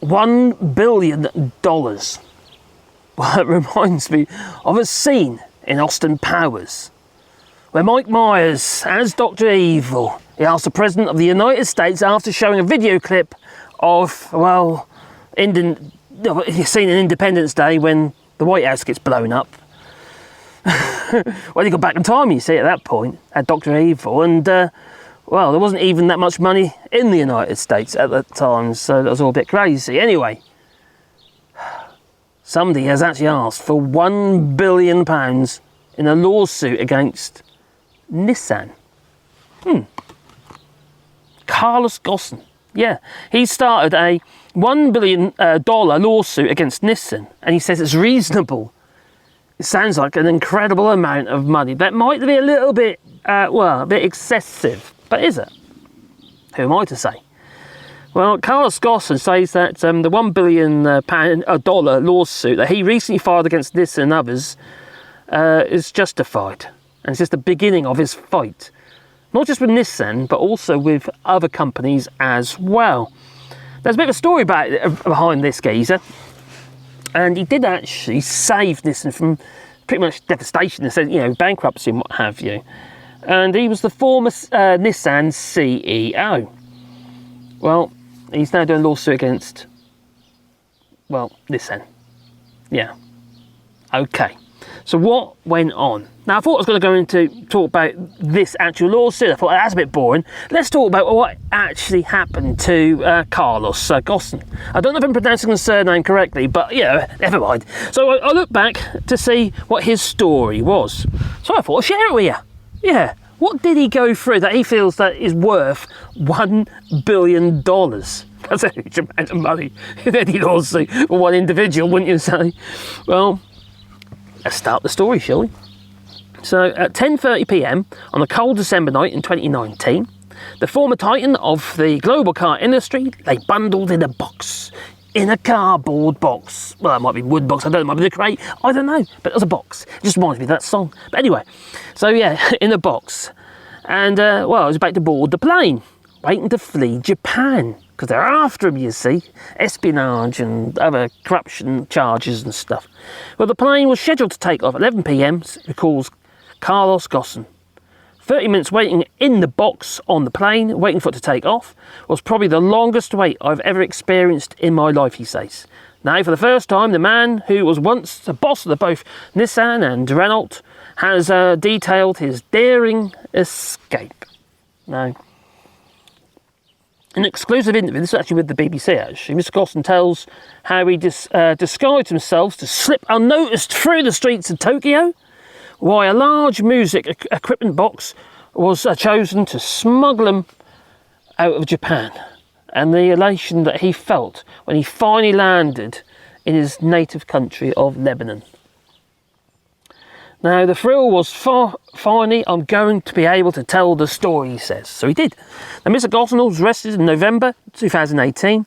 $1 billion. Well, it reminds me of a scene in Austin Powers, where Mike Myers, as Dr. Evil, he asked the President of the United States, after showing a video clip of, well, you've seen in Independence Day when the White House gets blown up. Well, he got back in time, you see, at that point, at Dr. Evil, and, well, there wasn't even that much money in the United States at that time, so that was all a bit crazy. Anyway, somebody has actually asked for £1 billion in a lawsuit against Nissan. Carlos Ghosn. Yeah, he started a $1 billion lawsuit against Nissan, and he says it's reasonable. It sounds like an incredible amount of money. That might be a little bit, a bit excessive, but is it? Who am I to say? Well, Carlos Ghosn says that the $1 billion lawsuit that he recently filed against Nissan and others is justified, and it's just the beginning of his fight. Not just with Nissan, but also with other companies as well. There's a bit of a story behind this geezer, and he did actually save Nissan from pretty much devastation, bankruptcy and what have you. And he was the former Nissan CEO. Well, he's now doing a lawsuit against, well, Nissan. Yeah. Okay. So what went on? Now, I thought I was going to go into talk about this actual lawsuit. I thought that's a bit boring. Let's talk about what actually happened to Carlos Ghosn. I don't know if I'm pronouncing the surname correctly, but yeah, never mind. So I looked back to see what his story was. So I thought I'd share it with you. Yeah. What did he go through that he feels that is worth $1 billion? That's a huge amount of money in any lawsuit for one individual, wouldn't you say? Well, let's start the story, shall we? So at 10:30 p.m. on a cold December night in 2019, the former titan of the global car industry lay bundled in a box, in a cardboard box. Well, it might be wood box, I don't know, it might be the crate, I don't know, but it was a box. It just reminds me of that song. But anyway, so yeah, in a box. And, I was about to board the plane, waiting to flee Japan, because they're after him, you see, espionage and other corruption charges and stuff. Well, the plane was scheduled to take off at 11 p.m, recalls Carlos Ghosn. 30 minutes waiting in the box on the plane, waiting for it to take off, was probably the longest wait I've ever experienced in my life, he says. Now, for the first time, the man who was once the boss of both Nissan and Renault has detailed his daring escape. Now, an exclusive interview, this is actually with the BBC actually, Mr. Ghosn tells how he disguised himself to slip unnoticed through the streets of Tokyo, why a large music equipment box was chosen to smuggle him out of Japan, and the elation that he felt when he finally landed in his native country of Lebanon. Now, the thrill was finally, I'm going to be able to tell the story, he says. So he did. Now, Mr. Ghosn was arrested in November 2018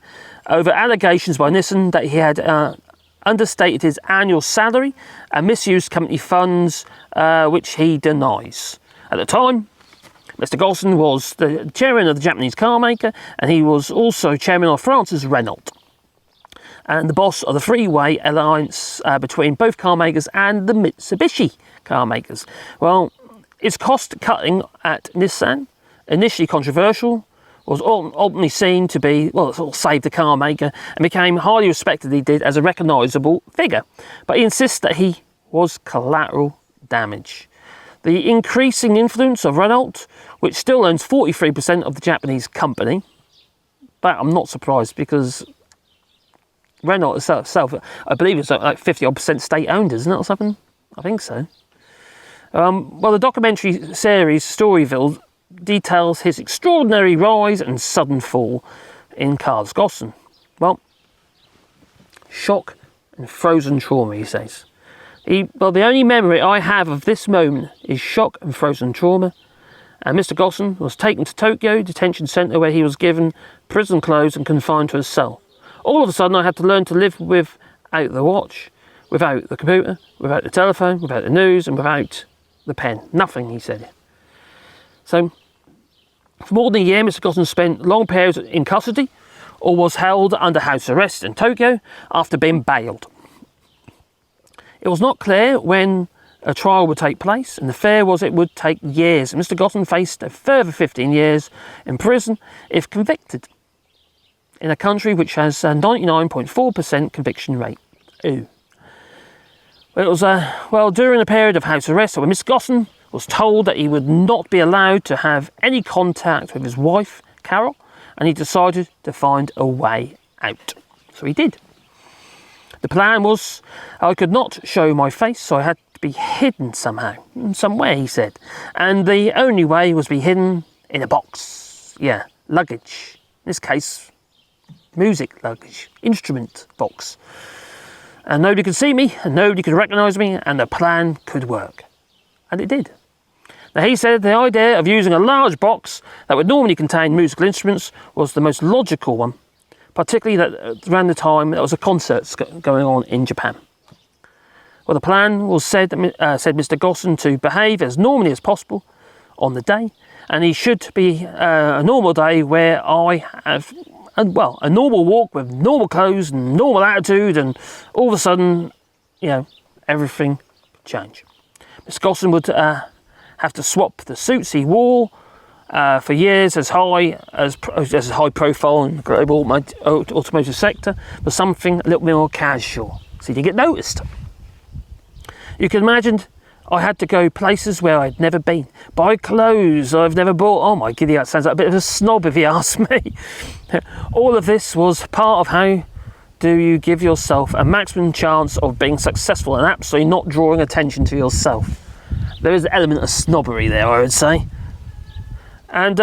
over allegations by Nissan that he had understated his annual salary and misused company funds, which he denies. At the time, Mr. Ghosn was the chairman of the Japanese car maker, and he was also chairman of France's Renault, and the boss of the three-way alliance between both car makers and the Mitsubishi car makers. Well, its cost cutting at Nissan, initially controversial, was ultimately seen to be, well, it sort of saved the car maker and became highly respected, he did, as a recognisable figure. But he insists that he was collateral damage. The increasing influence of Renault, which still owns 43% of the Japanese company, that I'm not surprised, because Renault itself, I believe it's like 50-odd% state-owned, isn't it, or something? I think so. Well, the documentary series Storyville details his extraordinary rise and sudden fall in Carlos Ghosn. Well, shock and frozen trauma, he says. The only memory I have of this moment is shock and frozen trauma. And Mr. Ghosn was taken to Tokyo Detention Centre, where he was given prison clothes and confined to a cell. All of a sudden, I had to learn to live without the watch, without the computer, without the telephone, without the news, and without the pen. Nothing, he said. So, for more than a year, Mr. Ghosn spent long periods in custody, or was held under house arrest in Tokyo after being bailed. It was not clear when a trial would take place, and the fear was it would take years. Mr. Ghosn faced a further 15 years in prison if convicted, in a country which has a 99.4% conviction rate. Ooh. It was during a period of house arrest when Mr. Ghosn was told that he would not be allowed to have any contact with his wife, Carol, and he decided to find a way out. So he did. The plan was I could not show my face, so I had to be hidden somehow, somewhere, he said. And the only way was to be hidden in a box. Yeah, luggage. In this case, music luggage, instrument box. And nobody could see me, and nobody could recognise me, and the plan could work. And it did. Now, he said the idea of using a large box that would normally contain musical instruments was the most logical one, particularly that around the time there was a concert going on in Japan. Well, the plan was said Mr. Ghosn to behave as normally as possible on the day, and he should be a normal day where I have, a normal walk with normal clothes and normal attitude, and all of a sudden, everything would change. Mr. Ghosn would have to swap the suits he wore for years as high profile in the global automotive sector for something a little bit more casual, so he didn't get noticed. You can imagine I had to go places where I'd never been, buy clothes I've never bought. Oh my giddy, that sounds like a bit of a snob if you ask me. All of this was part of how do you give yourself a maximum chance of being successful and absolutely not drawing attention to yourself. There is an element of snobbery there, I would say. And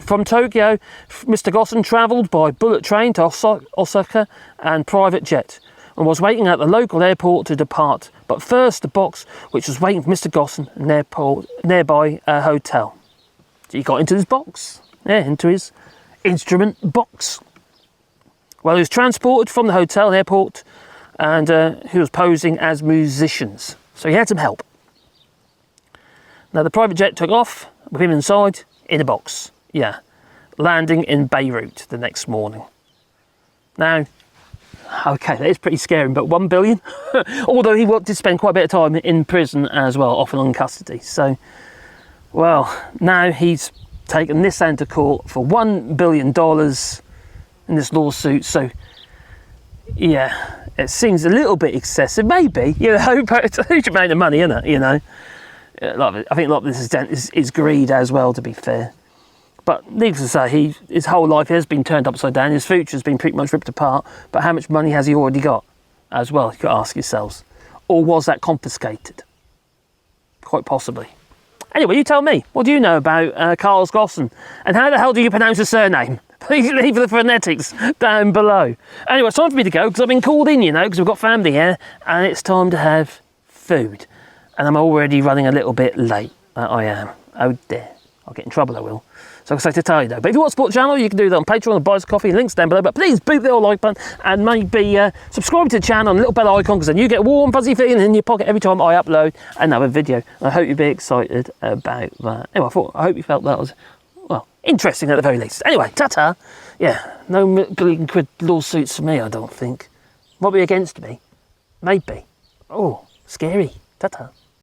from Tokyo, Mr. Ghosn travelled by bullet train to Osaka and private jet, and was waiting at the local airport to depart. But first, the box, which was waiting for Mr. Ghosn in an nearby hotel. So he got into his box, into his instrument box. Well, he was transported from the hotel and airport, and he was posing as musicians. So he had some help. Now, the private jet took off with him inside in a box. Yeah, landing in Beirut the next morning. Now, okay, that is pretty scary, but 1 billion? Although he did spend quite a bit of time in prison as well, often in custody. So, well, now he's taken Nissan to court for $1 billion in this lawsuit. So, yeah, it seems a little bit excessive, maybe, but it's a huge amount of money, isn't it, I think a lot of this is greed as well, to be fair. But needless to say, his whole life has been turned upside down. His future has been pretty much ripped apart. But how much money has he already got as well? You could ask yourselves. Or was that confiscated? Quite possibly. Anyway, you tell me. What do you know about Carlos Ghosn? And how the hell do you pronounce his surname? Please leave the phonetics down below. Anyway, it's time for me to go because I've been called in, because we've got family here. And it's time to have food. And I'm already running a little bit late. I am. Oh dear. I'll get in trouble, I will. So I say to tell you though. But if you want to support the channel, you can do that on Patreon and buy us a coffee. Links down below. But please boot the little like button and maybe subscribe to the channel and the little bell icon, because then you get a warm, fuzzy feeling in your pocket every time I upload another video. I hope you'll be excited about that. Anyway, I hope you felt that was, interesting at the very least. Anyway, ta-ta. Yeah, no billion quid lawsuits for me, I don't think. Might be against me. Maybe. Oh, scary. Ta-ta.